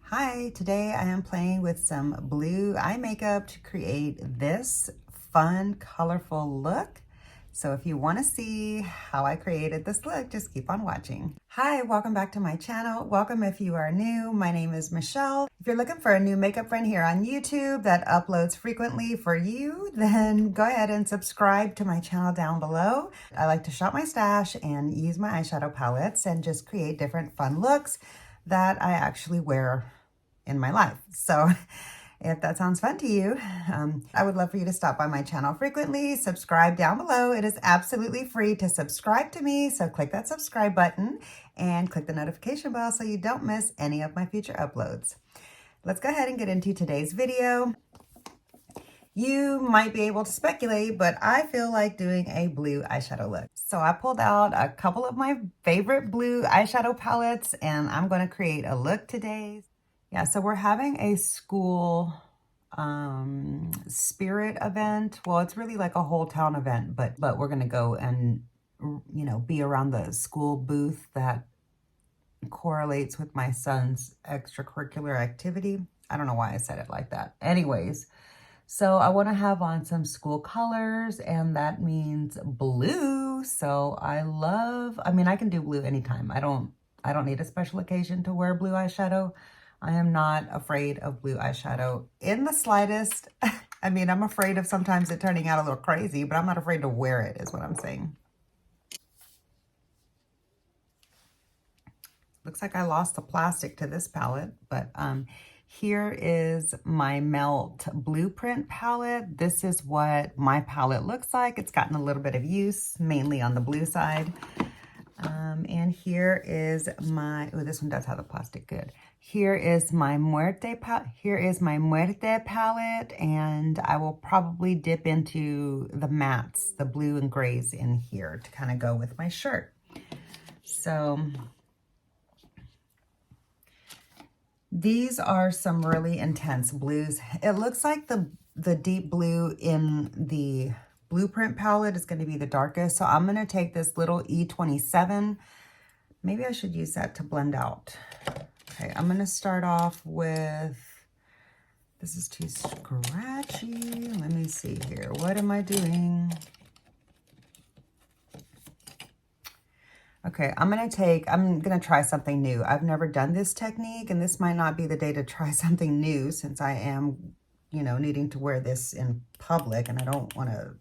Hi, today I am playing with some blue eye makeup to create this fun, colorful look. So if you want to see how I created this look, just keep on watching. Hi, welcome back to my channel. Welcome if you are new. My name is Michelle. If you're looking for a new makeup friend here on YouTube that uploads frequently for you, then go ahead and subscribe to my channel down below. I like to shop my stash and use my eyeshadow palettes and just create different fun looks that I actually wear in my life. So if that sounds fun to you, I would love for you to stop by my channel frequently, subscribe down below. It is absolutely free to subscribe to me. So click that subscribe button and click the notification bell so you don't miss any of my future uploads. Let's go ahead and get into today's video. You might be able to speculate, but I feel like doing a blue eyeshadow look. So I pulled out a couple of my favorite blue eyeshadow palettes and I'm going to create a look today. Yeah, so we're having a school spirit event. Well, it's really like a whole town event, but we're going to go and, be around the school booth that correlates with my son's extracurricular activity. I don't know why I said it like that. Anyways, so I want to have on some school colors, and that means blue. So I can do blue anytime. I don't need a special occasion to wear blue eyeshadow. I am not afraid of blue eyeshadow in the slightest. I'm afraid of sometimes it turning out a little crazy, but I'm not afraid to wear it, is what I'm saying. Looks like I lost the plastic to this palette, but here is my Melt Blueprint palette. This is what my palette looks like. It's gotten a little bit of use, mainly on the blue side. And here is my, oh, this one does have the plastic, good. Here is my Muerte palette, and I will probably dip into the mattes, the blue and grays in here to kind of go with my shirt. So these are some really intense blues. It looks like the deep blue in the Blueprint palette is going to be the darkest. So I'm going to take this little E27. Maybe I should use that to blend out. Okay, I'm going to start off with, this is too scratchy. Let me see here. What am I doing? Okay, I'm going to try something new. I've never done this technique, and this might not be the day to try something new since I am, needing to wear this in public and I don't want to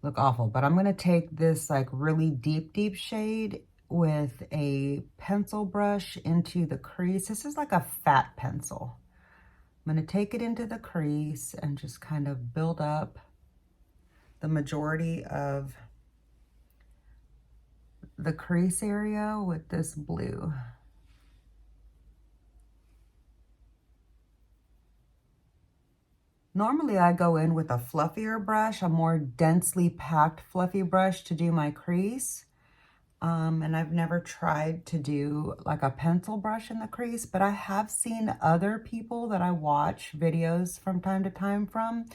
look awful. But I'm going to take this like really deep shade with a pencil brush into the crease. This is like a fat pencil. I'm going to take it into the crease and just kind of build up the majority of the crease area with this blue. Normally I go in with a fluffier brush, a more densely packed fluffy brush to do my crease. And I've never tried to do like a pencil brush in the crease, but I have seen other people that I watch videos from time to time from,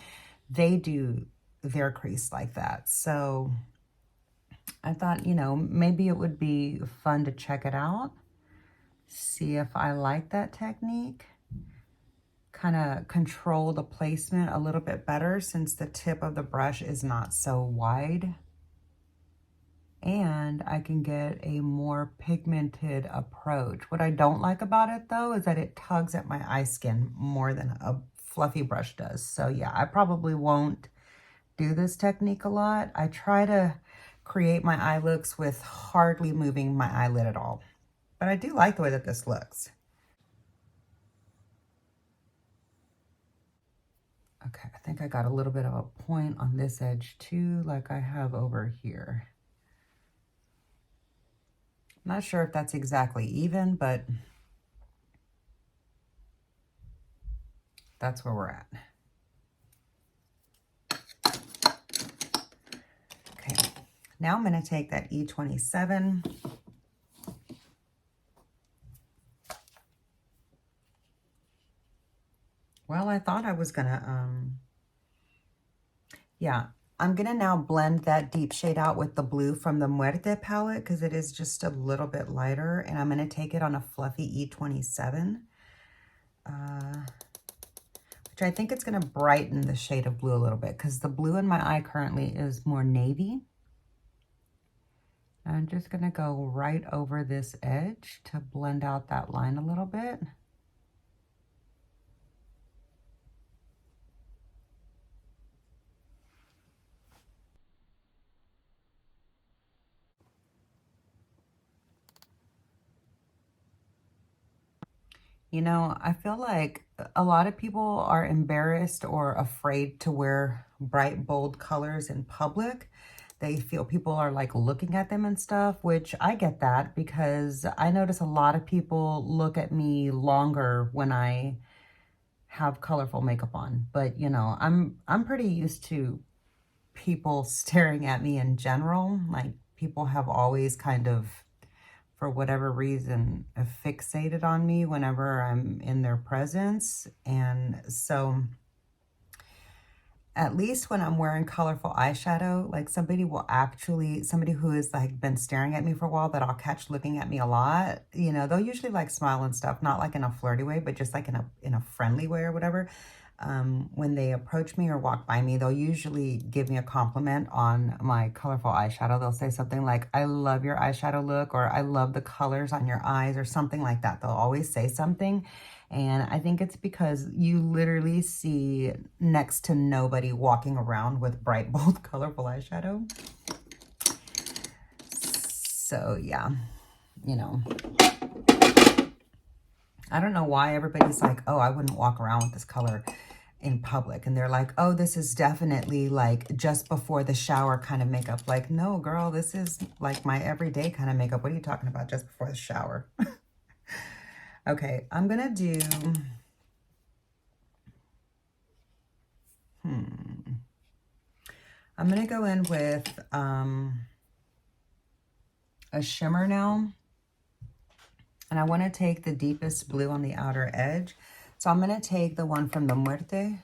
they do their crease like that. So I thought, maybe it would be fun to check it out, see if I like that technique, kind of control the placement a little bit better since the tip of the brush is not so wide. And I can get a more pigmented approach. What I don't like about it though is that it tugs at my eye skin more than a fluffy brush does. So yeah, I probably won't do this technique a lot. I try to create my eye looks with hardly moving my eyelid at all. But I do like the way that this looks. Okay, I think I got a little bit of a point on this edge too, like I have over here. Not sure if that's exactly even, but that's where we're at. Okay, now I'm going to take that E27. Well, I thought I was going to, yeah. I'm going to now blend that deep shade out with the blue from the Muerte palette because it is just a little bit lighter. And I'm going to take it on a fluffy E27 which I think it's going to brighten the shade of blue a little bit because the blue in my eye currently is more navy. I'm just going to go right over this edge to blend out that line a little bit. You know, I feel like a lot of people are embarrassed or afraid to wear bright, bold colors in public. They feel people are like looking at them and stuff, which I get that because I notice a lot of people look at me longer when I have colorful makeup on. But, you know, I'm pretty used to people staring at me in general. Like people have always kind of, for whatever reason, fixated on me whenever I'm in their presence. And so at least when I'm wearing colorful eyeshadow, like somebody who has like been staring at me for a while that I'll catch looking at me a lot, you know, they'll usually like smile and stuff, not like in a flirty way, but just like in a friendly way or whatever. When they approach me or walk by me, they'll usually give me a compliment on my colorful eyeshadow. They'll say something like, I love your eyeshadow look, or I love the colors on your eyes, or something like that. They'll always say something. And I think it's because you literally see next to nobody walking around with bright, bold, colorful eyeshadow. So yeah, you know, I don't know why everybody's like, oh, I wouldn't walk around with this color in public. And they're like, oh, this is definitely like just before the shower kind of makeup. Like, no, girl, this is like my everyday kind of makeup. What are you talking about? Just before the shower. Okay, I'm gonna do, I'm gonna go in with a shimmer now. And I wanna take the deepest blue on the outer edge. So I'm gonna take the one from the Muerte.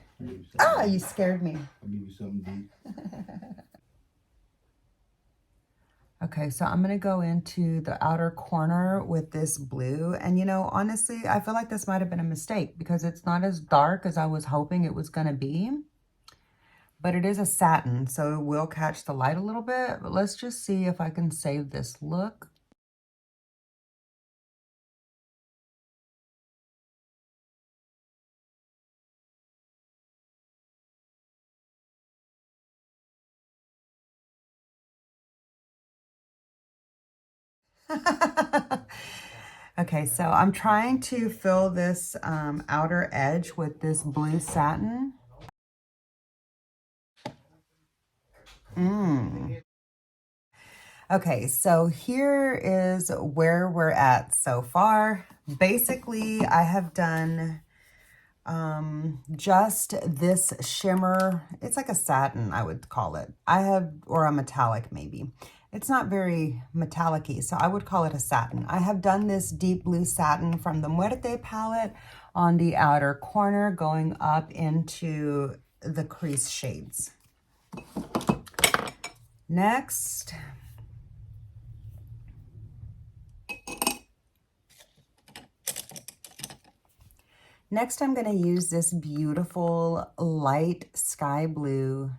Ah, you scared me. I'll give you something deep. Okay, so I'm gonna go into the outer corner with this blue. And you know, honestly, I feel like this might've been a mistake because it's not as dark as I was hoping it was gonna be. But it is a satin, so it will catch the light a little bit. But let's just see if I can save this look. Okay, so I'm trying to fill this outer edge with this blue satin. Okay, so here is where we're at so far. Basically, I have done just this shimmer. It's like a satin, I would call it. Or a metallic maybe. It's not very metallic-y, so I would call it a satin. I have done this deep blue satin from the Muerte palette on the outer corner going up into the crease shades. Next, I'm going to use this beautiful light sky blue.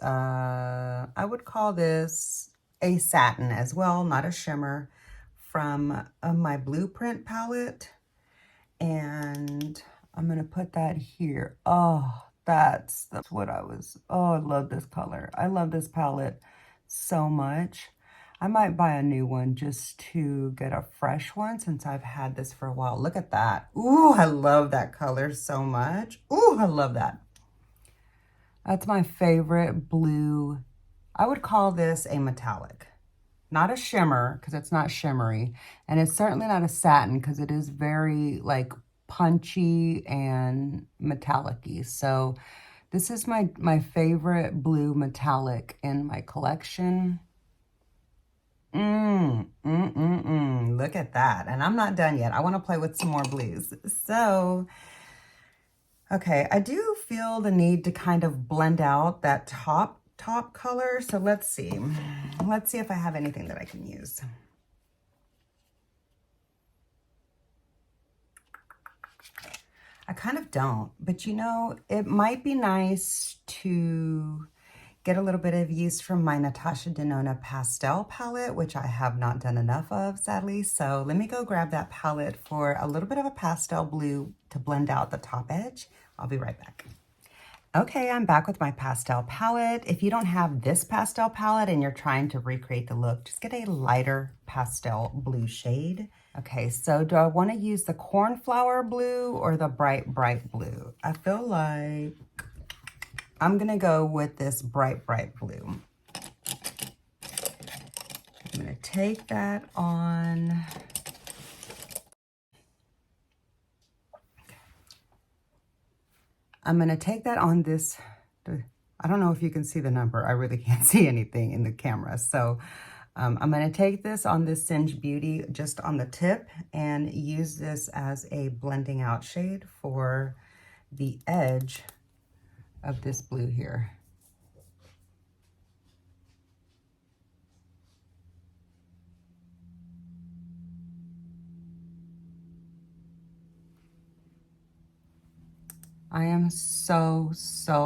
I would call this a satin as well, not a shimmer, from my Blueprint palette. And I'm going to put that here. Oh, that's what I love this color. I love this palette so much. I might buy a new one just to get a fresh one since I've had this for a while. Look at that. Ooh, I love that color so much. Ooh, I love that. That's my favorite blue. I would call this a metallic. Not a shimmer, because it's not shimmery. And it's certainly not a satin, because it is very, like, punchy and metallic-y. So this is my favorite blue metallic in my collection. Look at that. And I'm not done yet. I want to play with some more blues. So, okay, I do feel the need to kind of blend out that top color. So let's see. Let's see if I have anything that I can use. I kind of don't, but you know, it might be nice to get a little bit of use from my Natasha Denona pastel palette, which I have not done enough of, sadly. So let me go grab that palette for a little bit of a pastel blue to blend out the top edge. I'll be right back. Okay, I'm back with my pastel palette. If you don't have this pastel palette and you're trying to recreate the look, just get a lighter pastel blue shade. Okay, so do I want to use the cornflower blue or the bright, bright blue? I feel like I'm going to go with this bright, bright blue. I'm going to take that on. I'm going to take that on this. I don't know if you can see the number. I really can't see anything in the camera. So I'm going to take this on this Singe Beauty just on the tip and use this as a blending out shade for the edge of this blue here. I am so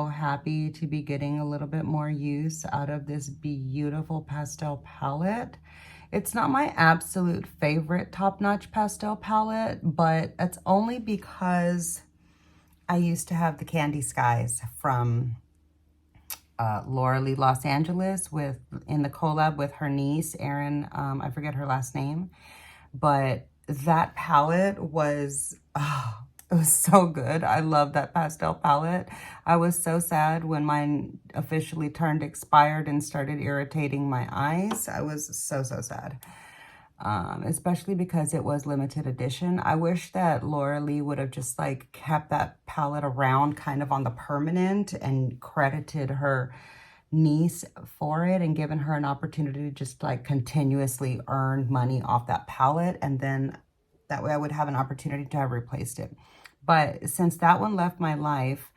happy to be getting a little bit more use out of this beautiful pastel palette. It's not my absolute favorite top-notch pastel palette, but it's only because I used to have the Candy Skies from Laura Lee Los Angeles in the collab with her niece, Erin, I forget her last name, but that palette was, it was so good. I love that pastel palette. I was so sad when mine officially turned expired and started irritating my eyes. I was so sad. Especially because it was limited edition. I wish that Laura Lee would have just like kept that palette around kind of on the permanent and credited her niece for it and given her an opportunity to just like continuously earn money off that palette, and then that way I would have an opportunity to have replaced it. But since that one left my life,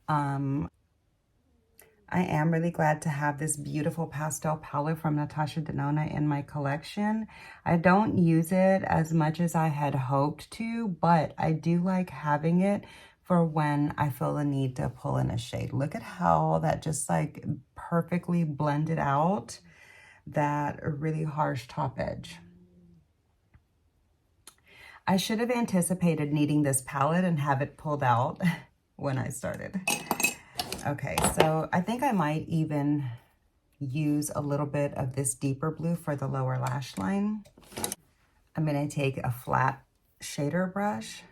I am really glad to have this beautiful pastel palette from Natasha Denona in my collection. I don't use it as much as I had hoped to, but I do like having it for when I feel the need to pull in a shade. Look at how that just like perfectly blended out that really harsh top edge. I should have anticipated needing this palette and have it pulled out when I started. Okay, so I think I might even use a little bit of this deeper blue for the lower lash line. I'm going to take a flat shader brush.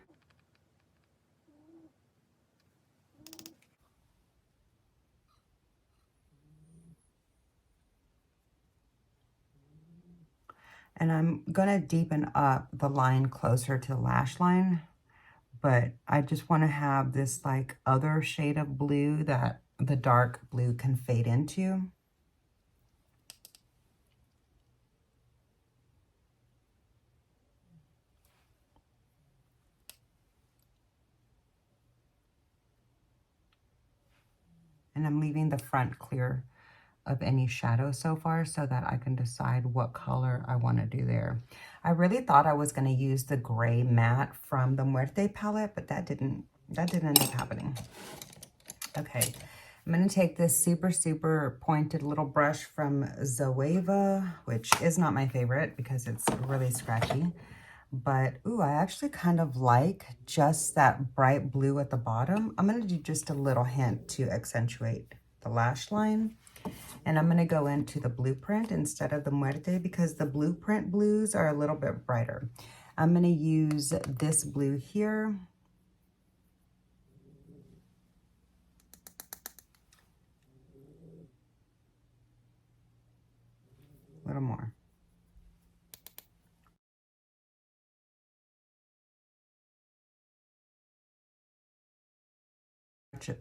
And I'm going to deepen up the line closer to the lash line. But I just want to have this like other shade of blue that the dark blue can fade into. And I'm leaving the front clear of any shadow so far so that I can decide what color I want to do there. I really thought I was going to use the gray matte from the Muerte palette, but that didn't end up happening. Okay, I'm going to take this super pointed little brush from Zoeva, which is not my favorite because it's really scratchy. But, ooh, I actually kind of like just that bright blue at the bottom. I'm going to do just a little hint to accentuate the lash line. And I'm going to go into the Blueprint instead of the Muerte because the Blueprint blues are a little bit brighter. I'm going to use this blue here. A little more.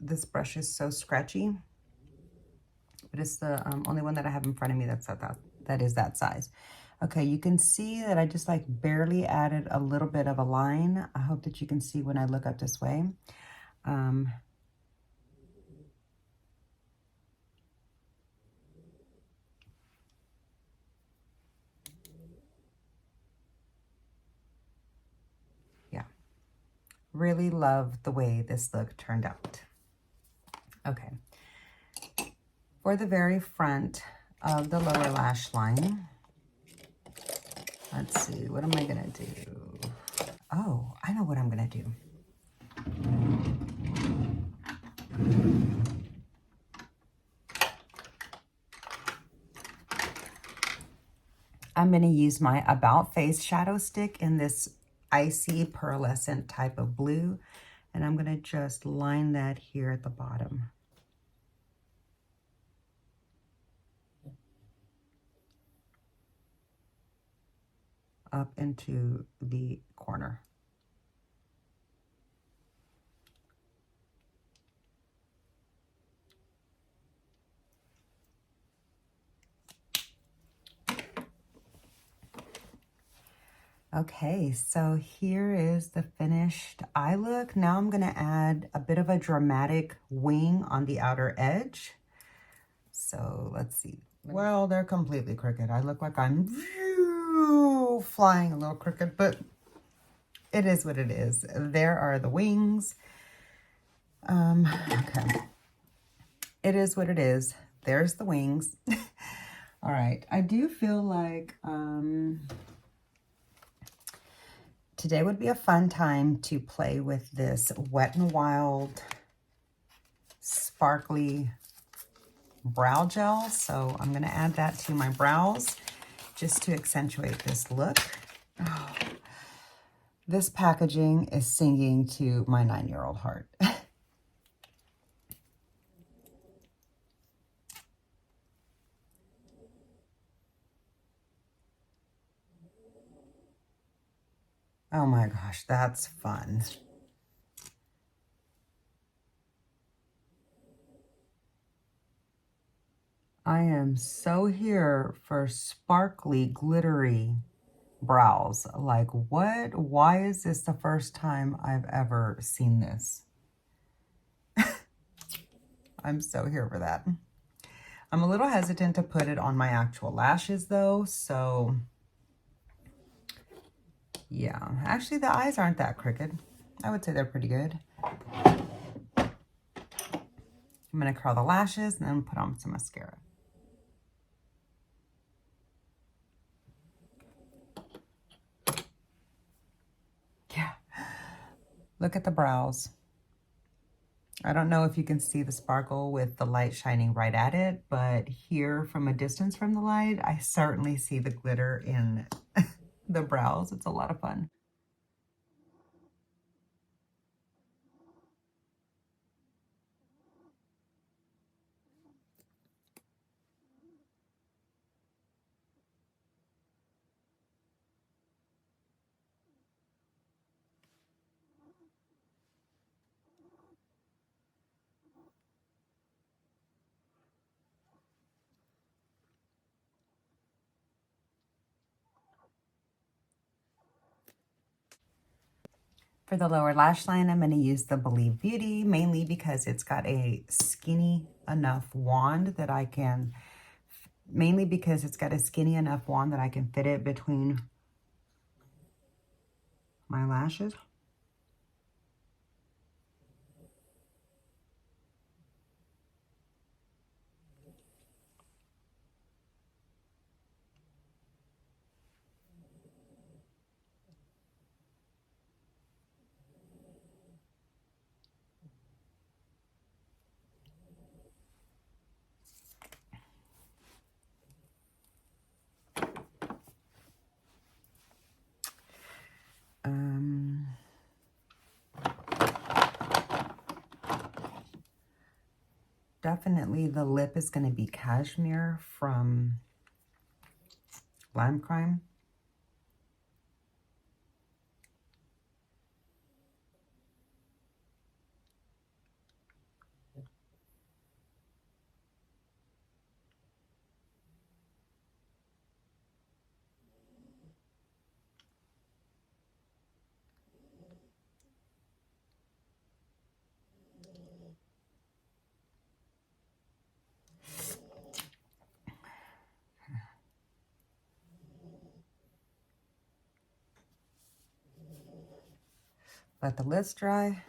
This brush is so scratchy, but it's the only one that I have in front of me that is that size. Okay, you can see that I just like barely added a little bit of a line. I hope that you can see when I look up this way. really love the way this look turned out. Okay. For the very front of the lower lash line, let's see, what am I gonna do? Oh, I know what I'm gonna do. I'm going to use my About Face shadow stick in this icy pearlescent type of blue, and I'm going to just line that here at the bottom. Up into the corner. Okay, so here is the finished eye look. Now I'm gonna add a bit of a dramatic wing on the outer edge. So let's see. Well, they're completely crooked. I look like I'm flying a little crooked, but it is what it is. There are the wings. Okay. It is what it is. There's the wings. All right. I do feel like today would be a fun time to play with this Wet n Wild sparkly brow gel. So I'm going to add that to my brows just to accentuate this look. Oh, this packaging is singing to my 9-year-old heart. Oh my gosh, that's fun. I am so here for sparkly, glittery brows. Like what? Why is this the first time I've ever seen this? I'm so here for that. I'm a little hesitant to put it on my actual lashes though, so yeah. Actually, the eyes aren't that crooked. I would say they're pretty good. I'm gonna curl the lashes and then put on some mascara. Yeah, look at the brows. I don't know if you can see the sparkle with the light shining right at it, but here from a distance from the light, I certainly see the glitter in the brows. It's a lot of fun. For the lower lash line, I'm going to use the Believe Beauty, mainly because it's got a skinny enough wand that I can, fit it between my lashes. Definitely the lip is going to be Cashmere from Lime Crime. Let the lids dry.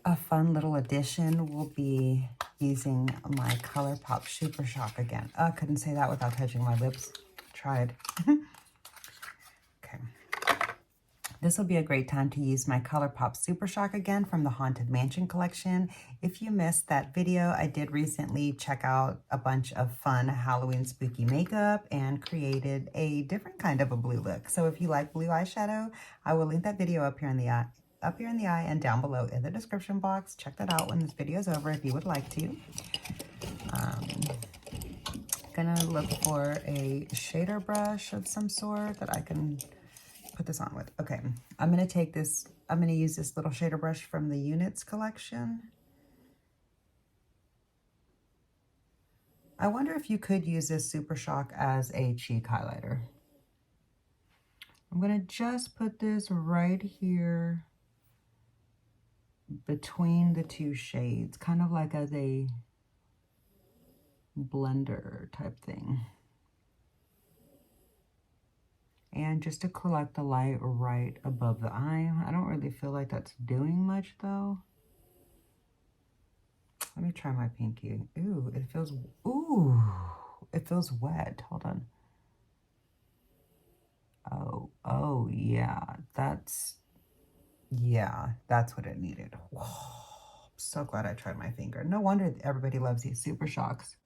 A fun little addition will be using my ColourPop Super Shock again. I couldn't say that without touching my lips. Tried. Okay. This will be a great time to use my ColourPop Super Shock again from the Haunted Mansion collection. If you missed that video, I did recently check out a bunch of fun Halloween spooky makeup and created a different kind of a blue look. So if you like blue eyeshadow, I will link that video up here in the eye and down below in the description box. Check that out when this video is over if you would like to. Gonna look for a shader brush of some sort that I can put this on with. Okay, I'm gonna take this, I'm gonna use this little shader brush from the Units collection. I wonder if you could use this Super Shock as a cheek highlighter. I'm gonna just put this right here between the two shades, kind of like as a blender type thing. And just to collect the light right above the eye. I don't really feel like that's doing much though. Let me try my pinky. Ooh, it feels wet. Hold on. Oh yeah, that's what it needed. Whoa, I'm so glad I tried my finger. No wonder everybody loves these Super Shocks.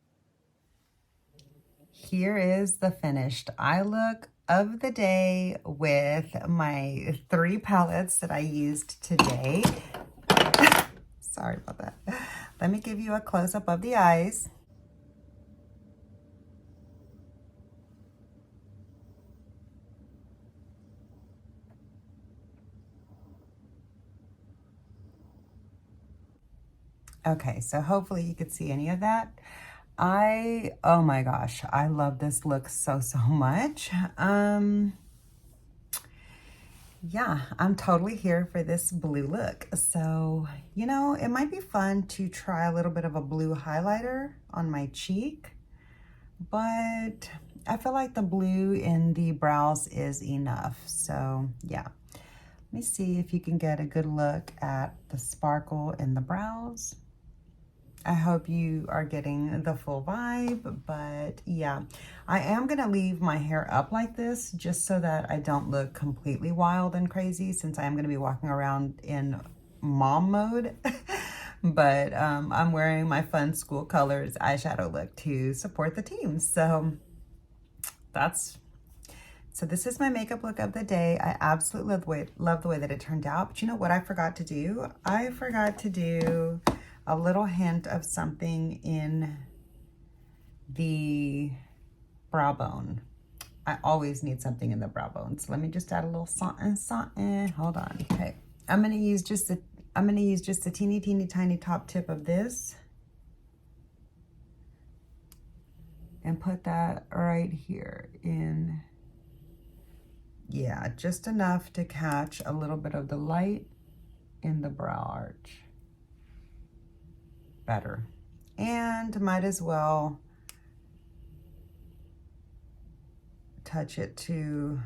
Here is the finished eye look of the day with my 3 palettes that I used today. Sorry about that. Let me give you a close-up of the eyes. Okay, so hopefully you could see any of that. Oh my gosh, I love this look so much. Yeah, I'm totally here for this blue look. So, you know, it might be fun to try a little bit of a blue highlighter on my cheek, but I feel like the blue in the brows is enough. So yeah, let me see if you can get a good look at the sparkle in the brows. I hope you are getting the full vibe, but yeah, I am gonna leave my hair up like this just so that I don't look completely wild and crazy, since I am gonna be walking around in mom mode. But I'm wearing my fun school colors eyeshadow look to support the team. So this is my makeup look of the day. I absolutely love the way that it turned out. But you know what I forgot to do? I forgot to do a little hint of something in the brow bone. I always need something in the brow bone. So let me just add a little something. Hold on. Okay. I'm gonna use just a teeny tiny top tip of this and put that right here in. Yeah, just enough to catch a little bit of the light in the brow arch. Better. And might as well touch it to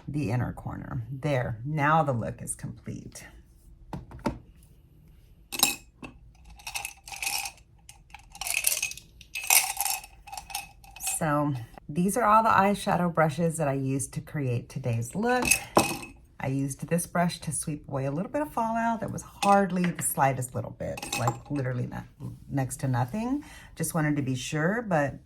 the inner corner. There, now the look is complete. So these are all the eyeshadow brushes that I used to create today's look. I used this brush to sweep away a little bit of fallout. That was hardly the slightest little bit, like literally next to nothing. Just wanted to be sure, but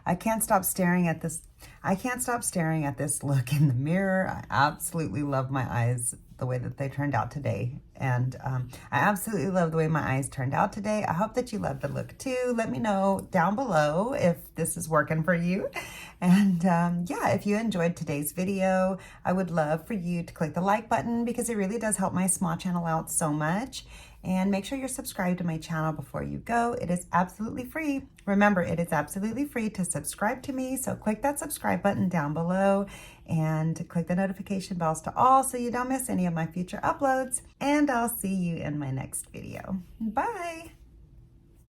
I can't stop staring at this. I can't stop staring at this look in the mirror. I absolutely love my eyes, the way that they turned out today. And I absolutely love the way my eyes turned out today. I hope that you love the look too. Let me know down below if this is working for you. And yeah, if you enjoyed today's video, I would love for you to click the like button, because it really does help my small channel out so much. And make sure you're subscribed to my channel before you go. It is absolutely free. Remember, it is absolutely free to subscribe to me. So click that subscribe button down below and click the notification bells to all so you don't miss any of my future uploads. And I'll see you in my next video. Bye.